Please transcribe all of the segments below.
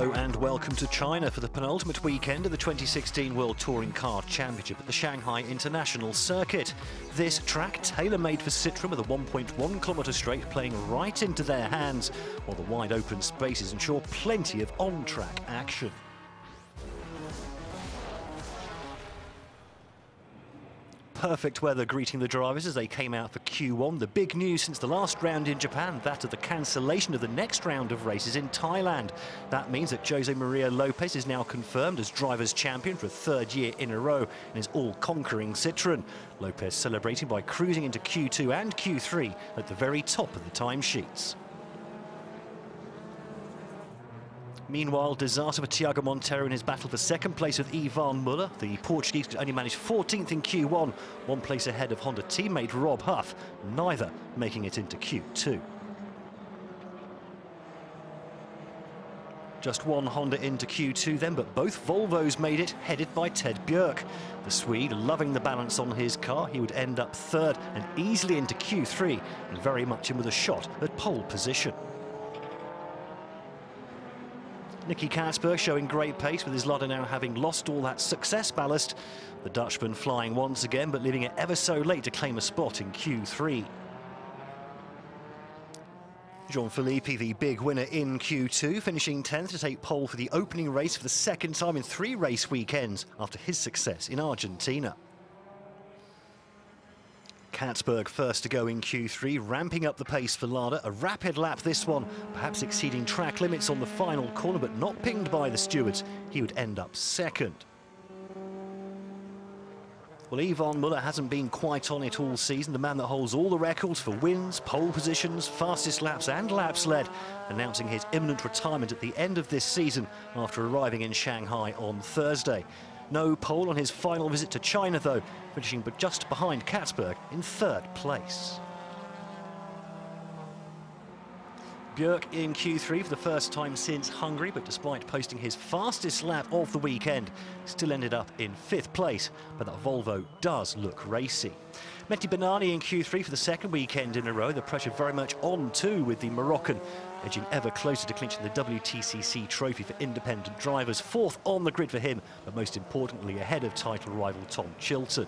Hello and welcome to China for the penultimate weekend of the 2016 World Touring Car Championship at the Shanghai International Circuit. This track, tailor-made for Citroën with a 1.1 kilometre straight playing right into their hands, while the wide open spaces ensure plenty of on-track action. Perfect weather greeting the drivers as they came out for Q1. The big news since the last round in Japan, that of the cancellation of the next round of races in Thailand. That means that Jose Maria Lopez is now confirmed as drivers' champion for a third year in a row in his all-conquering Citroën. Lopez celebrating by cruising into Q2 and Q3 at the very top of the timesheets. Meanwhile, disaster for Thiago Monteiro in his battle for second place with Ivan Muller. The Portuguese could only manage 14th in Q1, one place ahead of Honda teammate Rob Huff, neither making it into Q2. Just one Honda into Q2 then, but both Volvos made it, headed by Ted Björk. The Swede loving the balance on his car, he would end up third and easily into Q3, and very much in with a shot at pole position. Nicky Katsberg showing great pace with his Lada now having lost all that success ballast. The Dutchman flying once again, but leaving it ever so late to claim a spot in Q3. Jean-Philippe, the big winner in Q2, finishing 10th to take pole for the opening race for the second time in 3 race weekends after his success in Argentina. Katsberg first to go in Q3, ramping up the pace for Lada. A rapid lap this one, perhaps exceeding track limits on the final corner, but not pinged by the stewards. He would end up second. Well, Ivan Muller hasn't been quite on it all season. The man that holds all the records for wins, pole positions, fastest laps and laps led, announcing his imminent retirement at the end of this season after arriving in Shanghai on Thursday. No pole on his final visit to China, though, finishing but just behind Katsberg in 3rd place. Björk in Q3 for the first time since Hungary, but despite posting his fastest lap of the weekend, still ended up in 5th place, but that Volvo does look racy. Mehdi Benani in Q3 for the second weekend in a row, the pressure very much on too with the Moroccan, edging ever closer to clinching the WTCC trophy for independent drivers. 4th on the grid for him, but most importantly ahead of title rival Tom Chilton.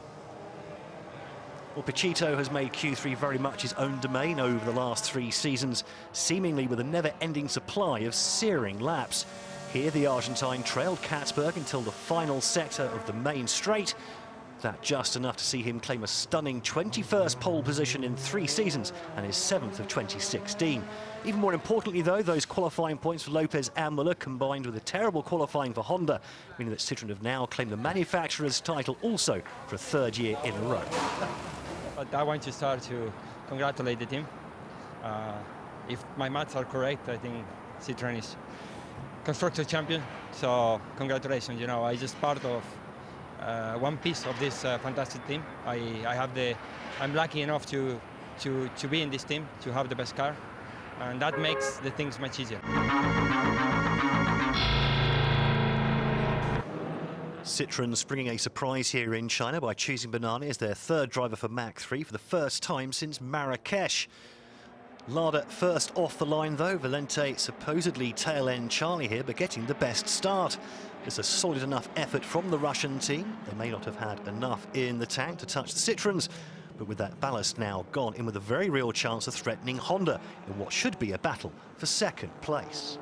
Well, Pachito has made Q3 very much his own domain over the last 3 seasons, seemingly with a never-ending supply of searing laps. Here the Argentine trailed Katsberg until the final sector of the main straight. That just enough to see him claim a stunning 21st pole position in 3 seasons and his 7th of 2016. Even more importantly, though, those qualifying points for Lopez and Muller combined with a terrible qualifying for Honda, meaning that Citroën have now claimed the manufacturer's title also for a 3rd year in a row. But I want to start to congratulate the team. If my maths are correct, I think Citroën is constructor champion. So congratulations. You know, I just part of one piece of this fantastic team. I'm lucky enough to be in this team, to have the best car, and that makes the things much easier. Citroën springing a surprise here in China by choosing Benani as their 3rd driver for Mach 3 for the first time since Marrakesh. Lada first off the line though, Valente supposedly tail-end Charlie here, but getting the best start. It's a solid enough effort from the Russian team. They may not have had enough in the tank to touch the Citroëns, but with that ballast now gone, in with a very real chance of threatening Honda in what should be a battle for 2nd place.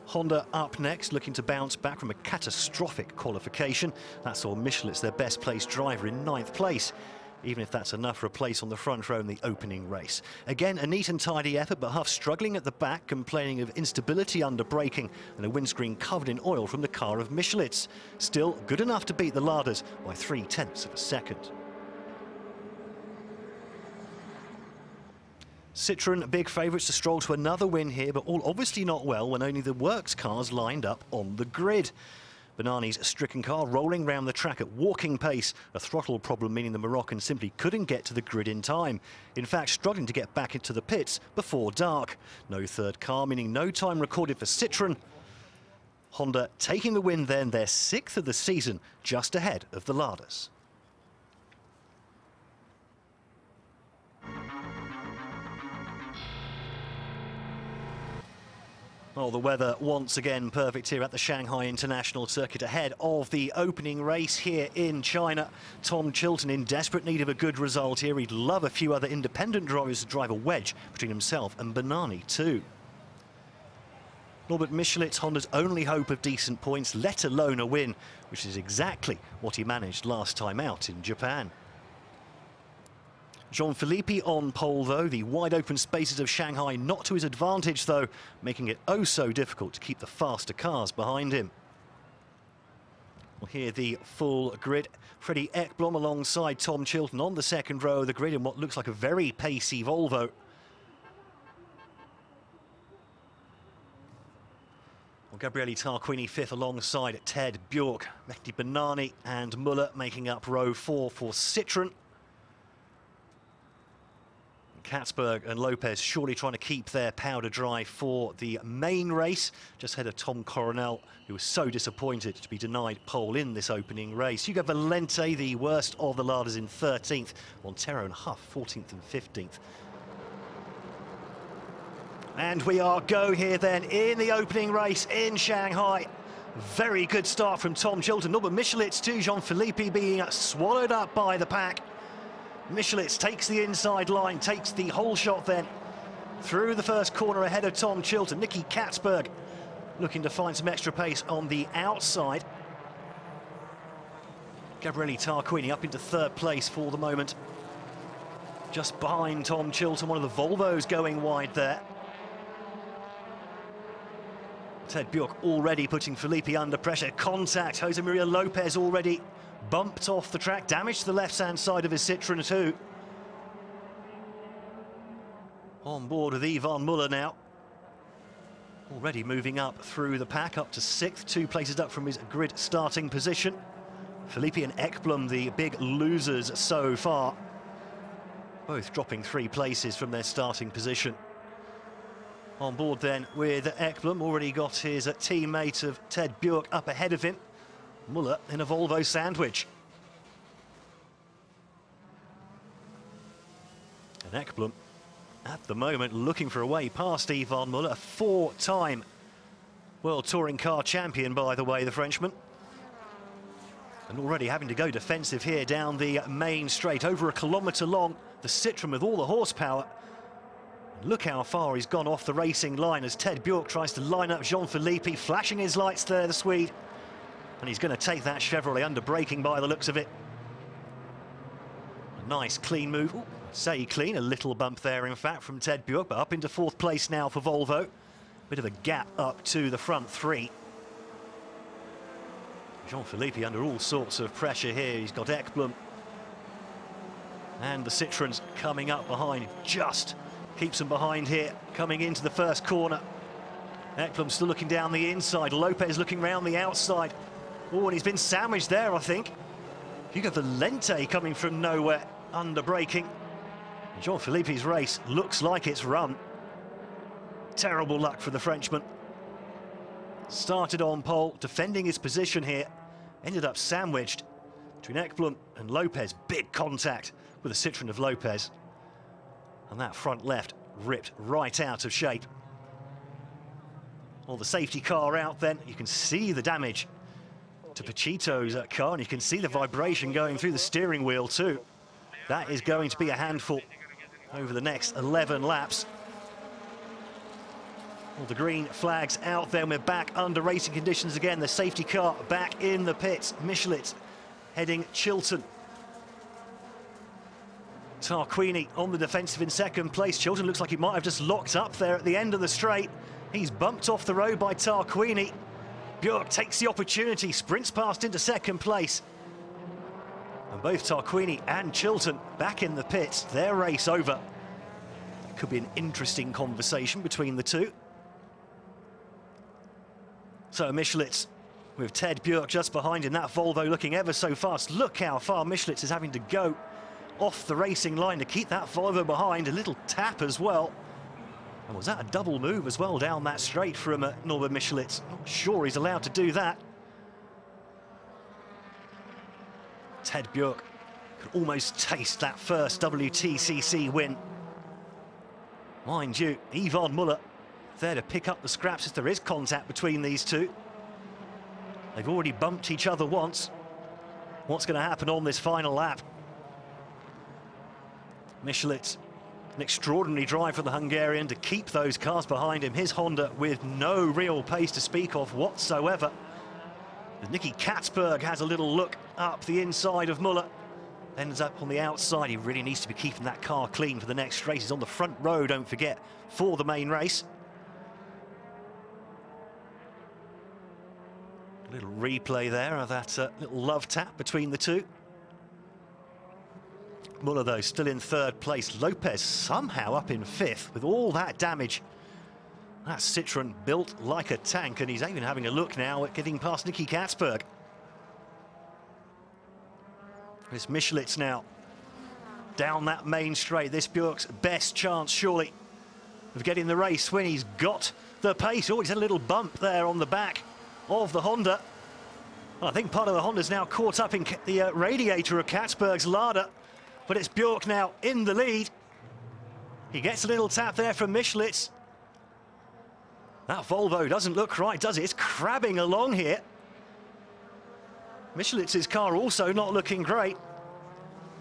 Honda up next, looking to bounce back from a catastrophic qualification. That saw Michelitz, their best placed driver, in 9th place. Even if that's enough for a place on the front row in the opening race. Again, a neat and tidy effort, but Huff struggling at the back, complaining of instability under braking and a windscreen covered in oil from the car of Michelitz. Still good enough to beat the Ladas by 0.3 of a second. Citroën big favourites to stroll to another win here, but all obviously not well when only the works cars lined up on the grid. Benani's stricken car rolling round the track at walking pace, a throttle problem meaning the Moroccan simply couldn't get to the grid in time. In fact, struggling to get back into the pits before dark. No 3rd car, meaning no time recorded for Citroën. Honda taking the win then, their 6th of the season, just ahead of the Ladas. Well, the weather once again perfect here at the Shanghai International Circuit ahead of the opening race here in China. Tom Chilton in desperate need of a good result here. He'd love a few other independent drivers to drive a wedge between himself and Bernani too. Norbert Michelitz, Honda's only hope of decent points, let alone a win, which is exactly what he managed last time out in Japan. Jean-Philippe on pole, though. The wide-open spaces of Shanghai not to his advantage, though, making it oh so difficult to keep the faster cars behind him. We'll hear the full grid. Freddie Ekblom alongside Tom Chilton on the second row of the grid in what looks like a very pacey Volvo. Well, Gabriele Tarquini fifth alongside Ted Bjork. Mehdi Bernani and Muller making up row 4 for Citroën. Katzberg and Lopez surely trying to keep their powder dry for the main race, just ahead of Tom Coronel, who was so disappointed to be denied pole in this opening race. Hugo Valente, the worst of the larders, in 13th. Montero and Huff, 14th and 15th. And we are go here then in the opening race in Shanghai. Very good start from Tom Chilton. Norbert Michelitz too, Jean-Philippe being swallowed up by the pack. Michelitz takes the inside line, takes the whole shot then through the first corner ahead of Tom Chilton. Nicky Katzberg looking to find some extra pace on the outside. Gabriele Tarquini up into third place for the moment. Just behind Tom Chilton, one of the Volvos going wide there. Ted Bjork already putting Felipe under pressure. Contact, Jose Maria Lopez already bumped off the track, damage to the left-hand side of his Citroën too. On board with Ivan Muller now. Already moving up through the pack, up to 6th, 2 places up from his grid starting position. Felipe and Ekblom, the big losers so far. Both dropping 3 places from their starting position. On board then with Ekblom, already got his teammate of Ted Bjork up ahead of him. Muller in a Volvo sandwich. And Ekblom, at the moment, looking for a way past Ivan Muller, a 4-time World Touring Car Champion, by the way, the Frenchman. And already having to go defensive here down the main straight, over a kilometre long, the Citroën with all the horsepower. Look how far he's gone off the racing line as Ted Bjork tries to line up Jean-Philippe, flashing his lights there, the Swede. And he's going to take that Chevrolet under braking by the looks of it. A nice clean move. Ooh, say clean, a little bump there in fact from Ted Bjork, but up into 4th place now for Volvo. Bit of a gap up to the front 3. Jean-Philippe under all sorts of pressure here. He's got Ekblom and the Citroëns coming up behind. Just keeps them behind here, coming into the first corner. Ekblom still looking down the inside. Lopez looking round the outside. Oh, and he's been sandwiched there, I think. Hugo Valente coming from nowhere, under braking. Jean-Philippe's race looks like it's run. Terrible luck for the Frenchman. Started on pole, defending his position here. Ended up sandwiched between Ekblom and Lopez. Big contact with the Citroën of Lopez. And that front left ripped right out of shape. Well, the safety car out then. You can see the damage to Pachito's car, and you can see the vibration going through the steering wheel too. That is going to be a handful over the next 11 laps. Well, the green flag's out there, and we're back under racing conditions again. The safety car back in the pits. Michelitz heading Chilton. Tarquini on the defensive in 2nd place. Chilton looks like he might have just locked up there at the end of the straight. He's bumped off the road by Tarquini. Bjork takes the opportunity, sprints past into 2nd place. And both Tarquini and Chilton back in the pits. Their race over. Could be an interesting conversation between the two. So Michelitz with Ted Bjork just behind him. That Volvo looking ever so fast. Look how far Michelitz is having to go off the racing line to keep that Volvo behind. A little tap as well. And was that a double move as well down that straight from Norbert Michelitz? Not sure he's allowed to do that. Ted Bjork could almost taste that first WTCC win. Mind you, Ivan Muller there to pick up the scraps if there is contact between these two. They've already bumped each other once. What's going to happen on this final lap? Michelitz, an extraordinary drive for the Hungarian to keep those cars behind him. His Honda with no real pace to speak of whatsoever. As Nicky Katzberg has a little look up the inside of Muller. Ends up on the outside. He really needs to be keeping that car clean for the next race. He's on the front row, don't forget, for the main race. A little replay there of that little love tap between the two. Muller, though, still in third place. Lopez somehow up in fifth with all that damage. That Citroën built like a tank, and he's even having a look now at getting past Nicky Katzberg. It's Michelitz now down that main straight. This Björk's best chance, surely, of getting the race win. He's got the pace. Oh, he's had a little bump there on the back of the Honda. Well, I think part of the Honda's now caught up in the radiator of Katzberg's Lada, but it's Björk now in the lead. He gets a little tap there from Michelitz. That Volvo doesn't look right, does it? It's crabbing along here. Michelitz's car also not looking great.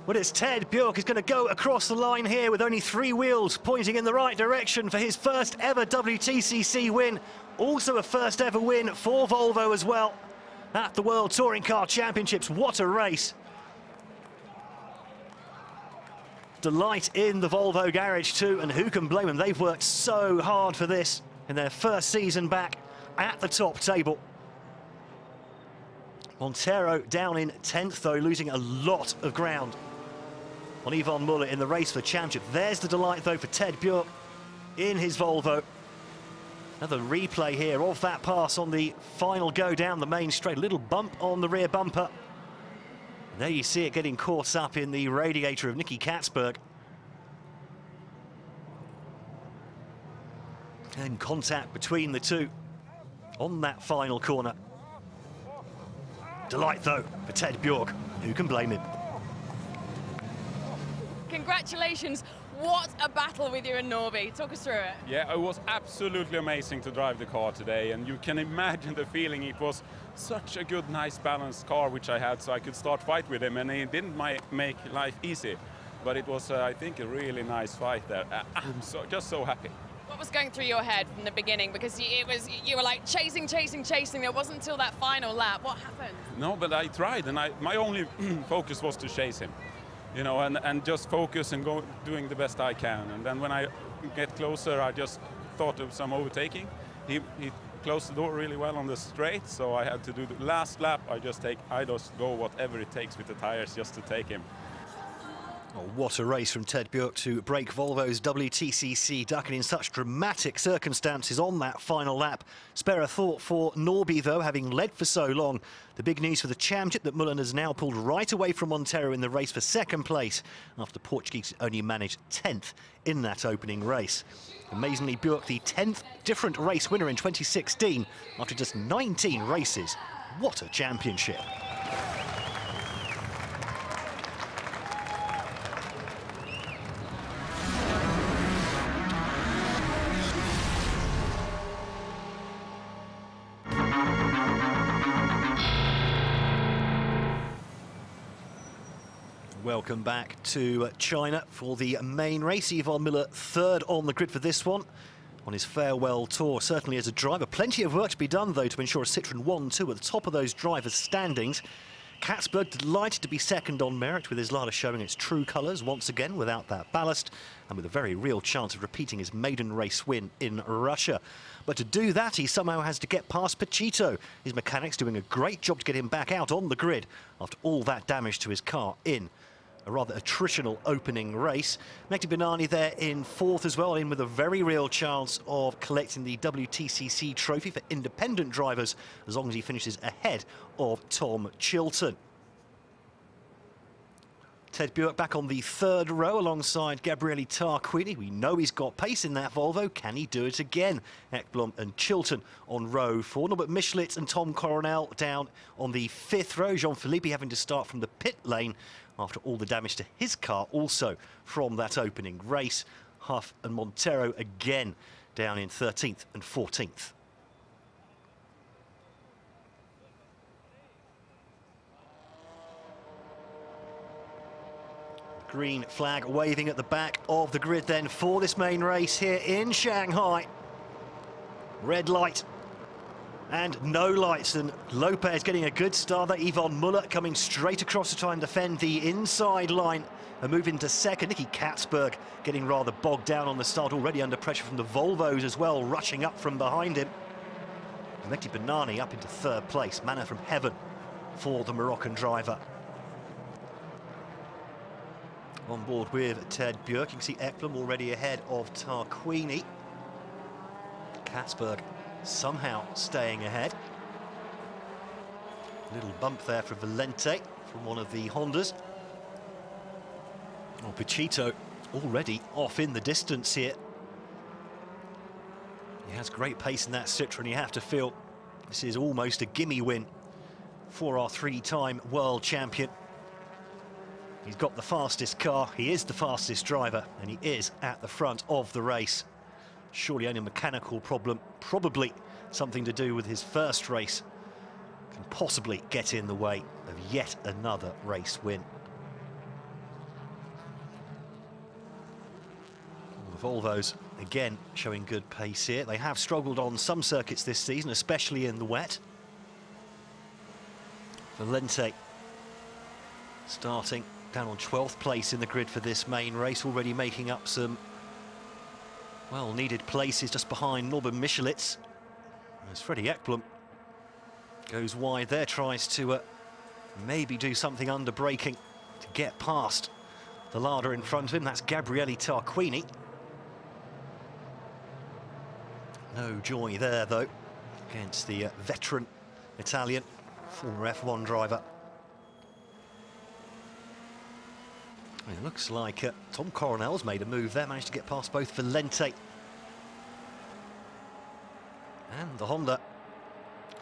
But it's Ted Björk is going to go across the line here with only 3 wheels pointing in the right direction for his first ever WTCC win. Also a first ever win for Volvo as well at the World Touring Car Championships. What a race. Delight in the Volvo garage too, and who can blame them? They've worked so hard for this in their first season back at the top table. Montero down in 10th, though, losing a lot of ground on Yvonne Muller in the race for the championship. There's the delight, though, for Ted Björk in his Volvo. Another replay here of that pass on the final go down the main straight. A little bump on the rear bumper. And there you see it getting caught up in the radiator of Nicky Katzberg. And contact between the two on that final corner. Delight, though, for Ted Björk. Who can blame him? Congratulations. What a battle with you and Norby. Talk us through it. Yeah, it was absolutely amazing to drive the car today, and you can imagine the feeling. It was such a good, nice, balanced car which I had, so I could start fight with him, and it didn't make life easy. But it was, I think, a really nice fight there. I'm just so happy. What was going through your head from the beginning? Because you were like chasing. It wasn't until that final lap. What happened? No, but I tried, and my only focus was to chase him, you know, and just focus and go doing the best I can. And then when I get closer, I just thought of some overtaking. He closed the door really well on the straight, so I had to do the last lap. I just go whatever it takes with the tires just to take him. Oh, what a race from Ted Björk to break Volvo's WTCC duck, and in such dramatic circumstances on that final lap. Spare a thought for Norby, though, having led for so long. The big news for the championship that Mullen has now pulled right away from Montero in the race for second place, after the Portuguese only managed 10th in that opening race. Amazingly, Björk, the 10th different race winner in 2016, after just 19 races. What a championship. Welcome back to China for the main race. Yvonne Muller third on the grid for this one on his farewell tour. Certainly as a driver, plenty of work to be done though to ensure a Citroën 1-2 at the top of those drivers' standings. Katzberg delighted to be second on merit, with his Lada showing its true colours once again without that ballast, and with a very real chance of repeating his maiden race win in Russia. But to do that, he somehow has to get past Pachito. His mechanics doing a great job to get him back out on the grid after all that damage to his car in a rather attritional opening race. Mehdi Benani there in fourth as well, in with a very real chance of collecting the WTCC trophy for independent drivers, as long as he finishes ahead of Tom Chilton. Ted Björk back on the third row alongside Gabriele Tarquini. We know he's got pace in that Volvo. Can he do it again? Ekblom and Chilton on row 4. Norbert Michelitz and Tom Coronel down on the fifth row. Jean-Philippe having to start from the pit lane after all the damage to his car also from that opening race. Huff and Montero again down in 13th and 14th. Green flag waving at the back of the grid then for this main race here in Shanghai. Red light and no lights, and Lopez getting a good start there. Yvonne Muller coming straight across to try and defend the inside line and move into second. Nikki Katzberg getting rather bogged down on the start, already under pressure from the Volvos as well, rushing up from behind him. Mehdi Benani up into third place, manna from heaven for the Moroccan driver. On board with Ted Björk, you can see Ekblom already ahead of Tarquini. Katzberg somehow staying ahead. Little bump there for Valente from one of the Hondas. Oh, Pachito already off in the distance here. He has great pace in that Citroën. You have to feel this is almost a gimme win for our three-time world champion. He's got the fastest car, he is the fastest driver, and he is at the front of the race. Surely only a mechanical problem, probably something to do with his first race, can possibly get in the way of yet another race win. The Volvos, again, showing good pace here. They have struggled on some circuits this season, especially in the wet. Valente starting down on 12th place in the grid for this main race, already making up some well-needed places just behind Norman Michelitz. As Freddie Ekblom goes wide there, tries to maybe do something under braking to get past the Lada in front of him. That's Gabriele Tarquini. No joy there, though, against the veteran Italian, former F1 driver. It looks like Tom Coronel's made a move there, managed to get past both Valente and the Honda.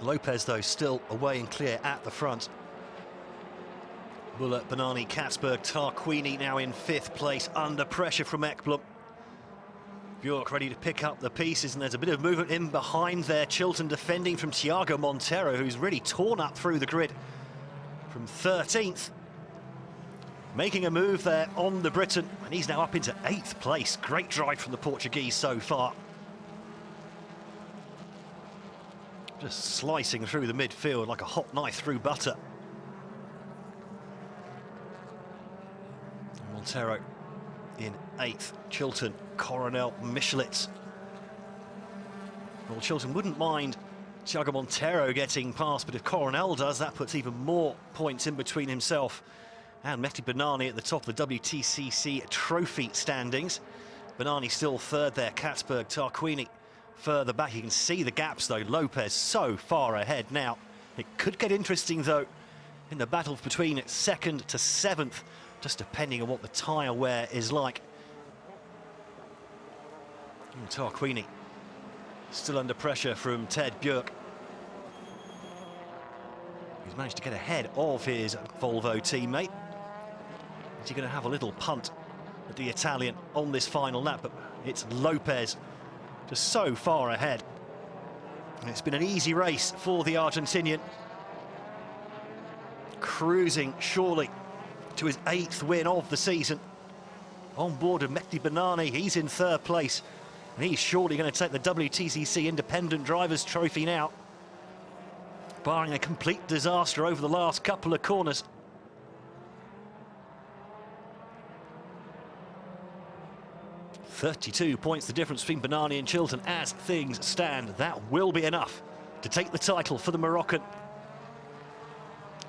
Lopez, though, still away and clear at the front. Muller, Benani, Katzberg, Tarquini now in 5th place, under pressure from Ekblom. Björk ready to pick up the pieces, and there's a bit of movement in behind there. Chilton defending from Thiago Montero, who's really torn up through the grid from 13th. Making a move there on the Briton, and he's now up into 8th place. Great drive from the Portuguese so far. Just slicing through the midfield like a hot knife through butter. Montero in 8th. Chilton, Coronel, Michelitz. Well, Chilton wouldn't mind Thiago Montero getting past, but if Coronel does, that puts even more points in between himself and Mehdi Benani at the top of the WTCC trophy standings. Benani still third there, Katzberg, Tarquini further back. You can see the gaps, though. Lopez so far ahead now. It could get interesting, though, in the battle between 2nd to 7th, just depending on what the tyre wear is like. And Tarquini still under pressure from Ted Björk. He's managed to get ahead of his Volvo teammate. Is he going to have a little punt at the Italian on this final lap? But it's Lopez just so far ahead. And it's been an easy race for the Argentinian. Cruising surely to his 8th win of the season. On board with Mehdi Benani, he's in 3rd place. And he's surely going to take the WTCC Independent Drivers' Trophy now. Barring a complete disaster over the last couple of corners. "32 points the difference between Benani and Chilton as things stand. That will be enough to take the title for the Moroccan.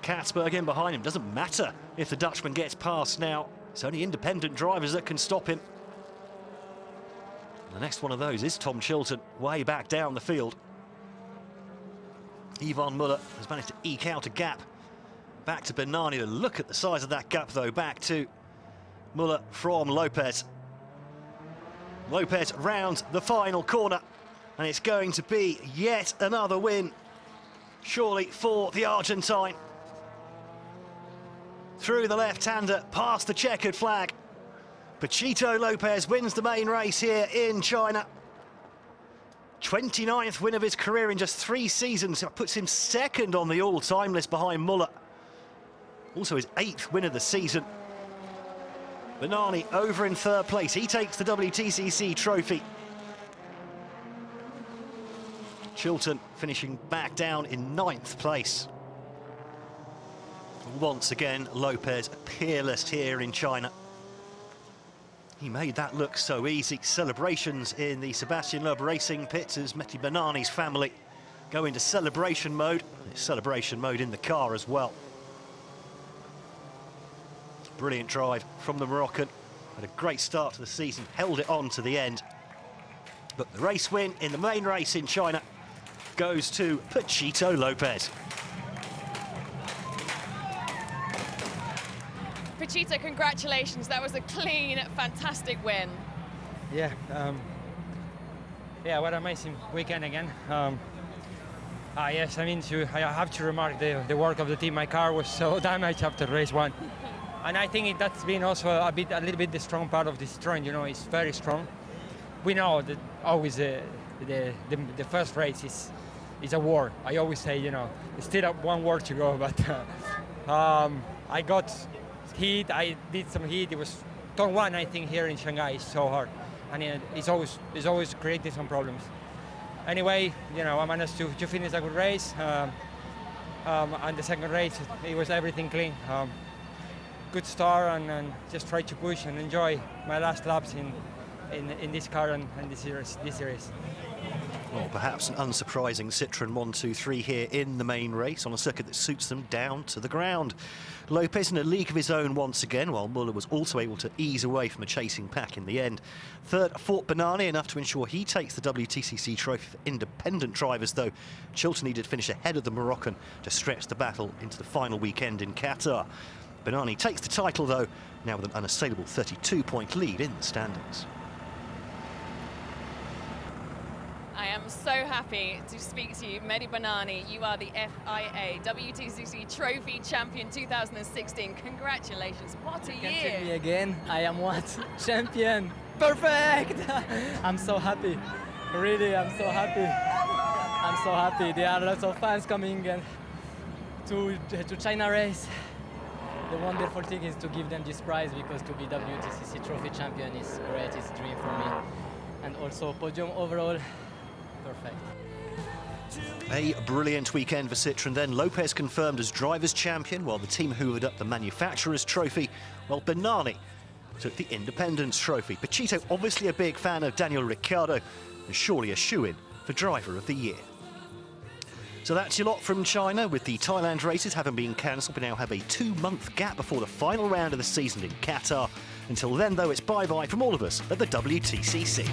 Katzberg in behind him. Doesn't matter if the Dutchman gets past now. It's only independent drivers that can stop him. The next one of those is Tom Chilton, way back down the field. Yvonne Muller has managed to eke out a gap. Back to Benani. Look at the size of that gap, though. Back to Muller from Lopez. Lopez rounds the final corner, and it's going to be yet another win, surely, for the Argentine. Through the left-hander, past the checkered flag. Pachito Lopez wins the main race here in China. 29th win of his career in just 3 seasons. It puts him second on the all-time list behind Muller. Also his 8th win of the season. Bernani over in 3rd place. He takes the WTCC trophy. Chilton finishing back down in 9th place. Once again, Lopez peerless here in China. He made that look so easy. Celebrations in the Sebastian Loeb racing pits as Mehdi Bernani's family go into celebration mode. Celebration mode in the car as well. Brilliant drive from the Moroccan. Had a great start to the season, held it on to the end. But the race win in the main race in China goes to Pachito Lopez. Pachito, congratulations. That was a clean, fantastic win. Yeah, what an amazing weekend again. Yes, I mean, I have to remark the work of the team. My car was so damaged after race 1. And I think that's been also a little bit the strong part of this Citroen. You know, it's very strong. We know that always the first race is a war. I always say, you know, still have 1 war to go, but I got heat. I did some heat. It was turn 1, I think, here in Shanghai. It's so hard, and it's always creating some problems. Anyway, you know, I managed to finish a good race, and the second race it was everything clean. Good start, and just try to push and enjoy my last laps in this car and this series. Well, perhaps an unsurprising Citroen 1-2-3 here in the main race on a circuit that suits them down to the ground. Lopez in a league of his own once again, while Muller was also able to ease away from a chasing pack in the end. Third fought Bernani, enough to ensure he takes the WTCC trophy for independent drivers, though Chilton needed to finish ahead of the Moroccan to stretch the battle into the final weekend in Qatar. Bernani takes the title, though, now with an unassailable 32-point lead in the standings. I am so happy to speak to you, Mehdi Bernani. You are the FIA WTCC Trophy Champion 2016. Congratulations, what a year. You can see me again. I am what? Champion. Perfect. I'm so happy. Really, I'm so happy. I'm so happy. There are lots of fans coming to China race. The wonderful thing is to give them this prize, because to be WTCC Trophy Champion is great. It's a dream for me. And also podium overall. Perfect. A brilliant weekend for Citroen then. Lopez confirmed as driver's champion, while the team hoovered up the manufacturer's trophy, while Bernani took the independence trophy. Pachito, obviously a big fan of Daniel Ricciardo, and surely a shoo-in for driver of the year. So that's your lot from China. With the Thailand races having been cancelled, we now have a 2-month gap before the final round of the season in Qatar. Until then, though, it's bye-bye from all of us at the WTCC.